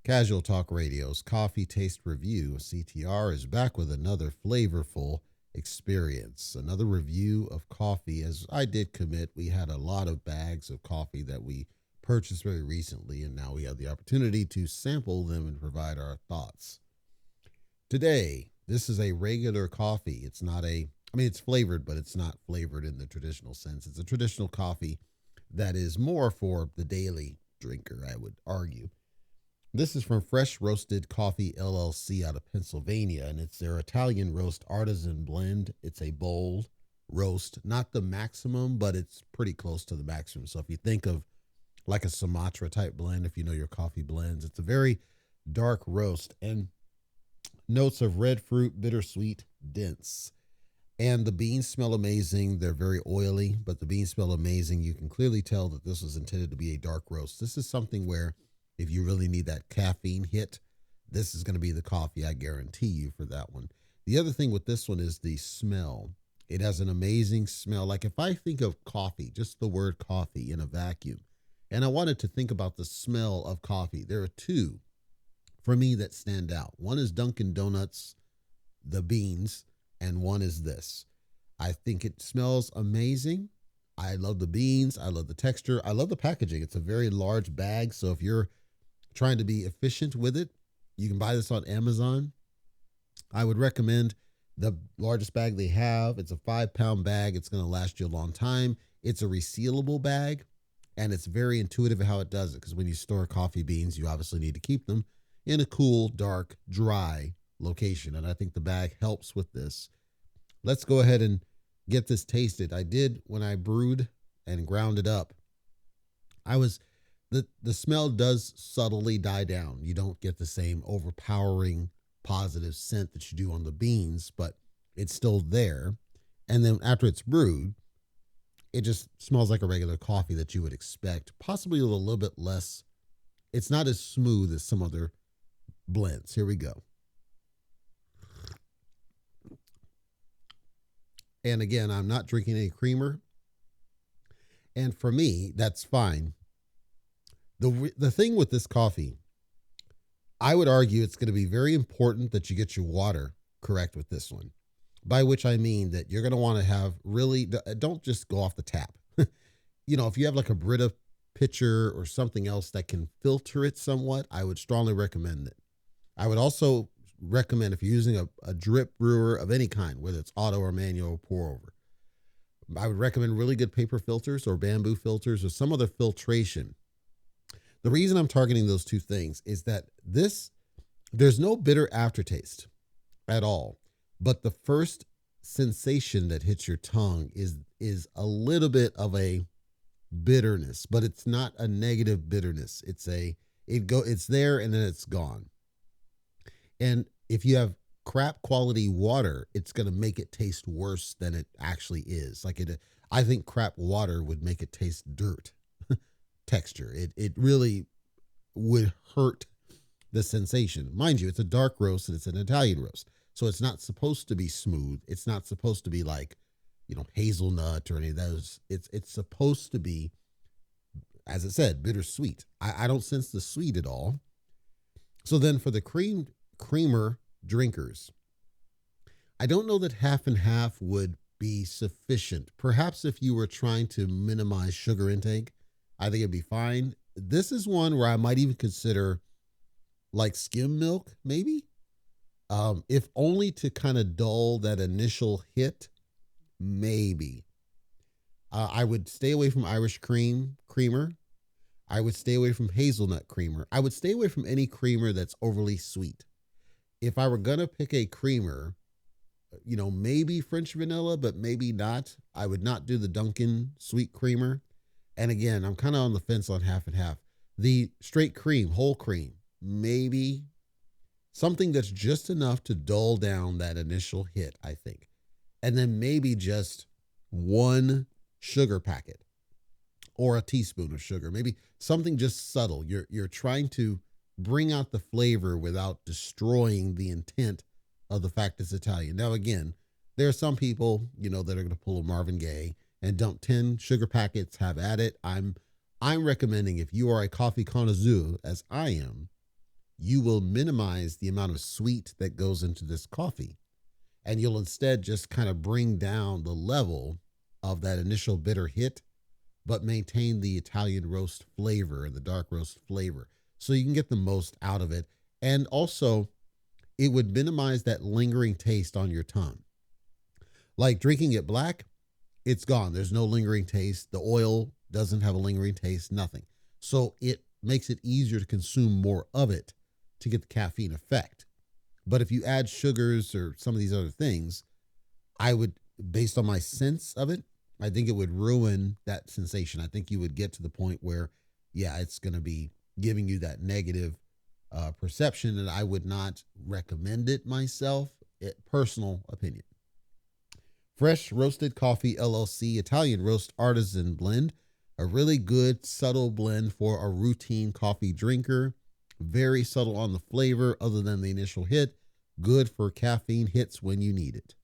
Casual Talk Radio's Coffee Taste Review, CTR, is back with another flavorful experience, another review of coffee. As I did commit, we had a lot of bags of coffee that we purchased very recently, and now we have the opportunity to sample them and provide our thoughts. Today, this is a regular coffee. It's not it's flavored, but it's not flavored in the traditional sense. It's a traditional coffee that is more for the daily drinker, I would argue. This is from Fresh Roasted Coffee LLC out of Pennsylvania, and it's their Italian roast artisan blend. It's a bold roast, not the maximum, but it's pretty close to the maximum. So if you think of like a Sumatra type blend, if you know your coffee blends, it's a very dark roast and notes of red fruit, bittersweet, dense. And the beans smell amazing. They're very oily, but the beans smell amazing. You can clearly tell that this was intended to be a dark roast. This is something where if you really need that caffeine hit, this is going to be the coffee, I guarantee you, for that one. The other thing with this one is the smell. It has an amazing smell. Like if I think of coffee, just the word coffee in a vacuum, and I wanted to think about the smell of coffee, there are two for me that stand out. One is Dunkin' Donuts, the beans, and one is this. I think it smells amazing. I love the beans. I love the texture. I love the packaging. It's a very large bag. So if you're trying to be efficient with it, you can buy this on Amazon. I would recommend the largest bag they have. It's a 5-pound bag. It's going to last you a long time. It's a resealable bag, and it's very intuitive how it does it, because when you store coffee beans, you obviously need to keep them in a cool, dark, dry location. And I think the bag helps with this. Let's go ahead and get this tasted. I did when I brewed and ground it up. The smell does subtly die down. You don't get the same overpowering positive scent that you do on the beans, but it's still there. And then after it's brewed, it just smells like a regular coffee that you would expect, possibly with a little bit less. It's not as smooth as some other blends. Here we go. And again, I'm not drinking any creamer. And for me, that's fine. The thing with this coffee, I would argue it's going to be very important that you get your water correct with this one. By which I mean that you're going to want to have really, don't just go off the tap. If you have like a Brita pitcher or something else that can filter it somewhat, I would strongly recommend it. I would also recommend, if you're using a drip brewer of any kind, whether it's auto or manual or pour over, I would recommend really good paper filters or bamboo filters or some other filtration. The reason I'm targeting those two things is that there's no bitter aftertaste at all, but the first sensation that hits your tongue is a little bit of a bitterness, but it's not a negative bitterness. It's there and then it's gone. And if you have crap quality water, it's going to make it taste worse than it actually is. I think crap water would make it taste dirt texture. It really would hurt the sensation. Mind you, it's a dark roast and it's an Italian roast. So it's not supposed to be smooth. It's not supposed to be like, hazelnut or any of those. It's supposed to be, as it said, bittersweet. I don't sense the sweet at all. So then for the creamer drinkers, I don't know that half and half would be sufficient. Perhaps if you were trying to minimize sugar intake, I think it'd be fine. This is one where I might even consider like skim milk, maybe. If only to kind of dull that initial hit, maybe. I would stay away from Irish creamer. I would stay away from hazelnut creamer. I would stay away from any creamer that's overly sweet. If I were going to pick a creamer, maybe French vanilla, but maybe not. I would not do the Dunkin' sweet creamer. And again, I'm kind of on the fence on half and half. The straight cream, whole cream, maybe something that's just enough to dull down that initial hit, I think. And then maybe just one sugar packet or a teaspoon of sugar, maybe something just subtle. You're trying to bring out the flavor without destroying the intent of the fact it's Italian. Now, again, there are some people, that are going to pull a Marvin Gaye and dump 10 sugar packets, have at it. I'm recommending, if you are a coffee connoisseur, as I am, you will minimize the amount of sweet that goes into this coffee. And you'll instead just kind of bring down the level of that initial bitter hit, but maintain the Italian roast flavor and the dark roast flavor. So you can get the most out of it. And also, it would minimize that lingering taste on your tongue. Like drinking it black, it's gone. There's no lingering taste. The oil doesn't have a lingering taste, nothing. So it makes it easier to consume more of it to get the caffeine effect. But if you add sugars or some of these other things, I would, based on my sense of it, I think it would ruin that sensation. I think you would get to the point where, yeah, it's going to be giving you that negative perception, and I would not recommend it myself. Personal opinion. Fresh Roasted Coffee LLC Italian Roast Artisan Blend, a really good subtle blend for a routine coffee drinker. Very subtle on the flavor other than the initial hit. Good for caffeine hits when you need it.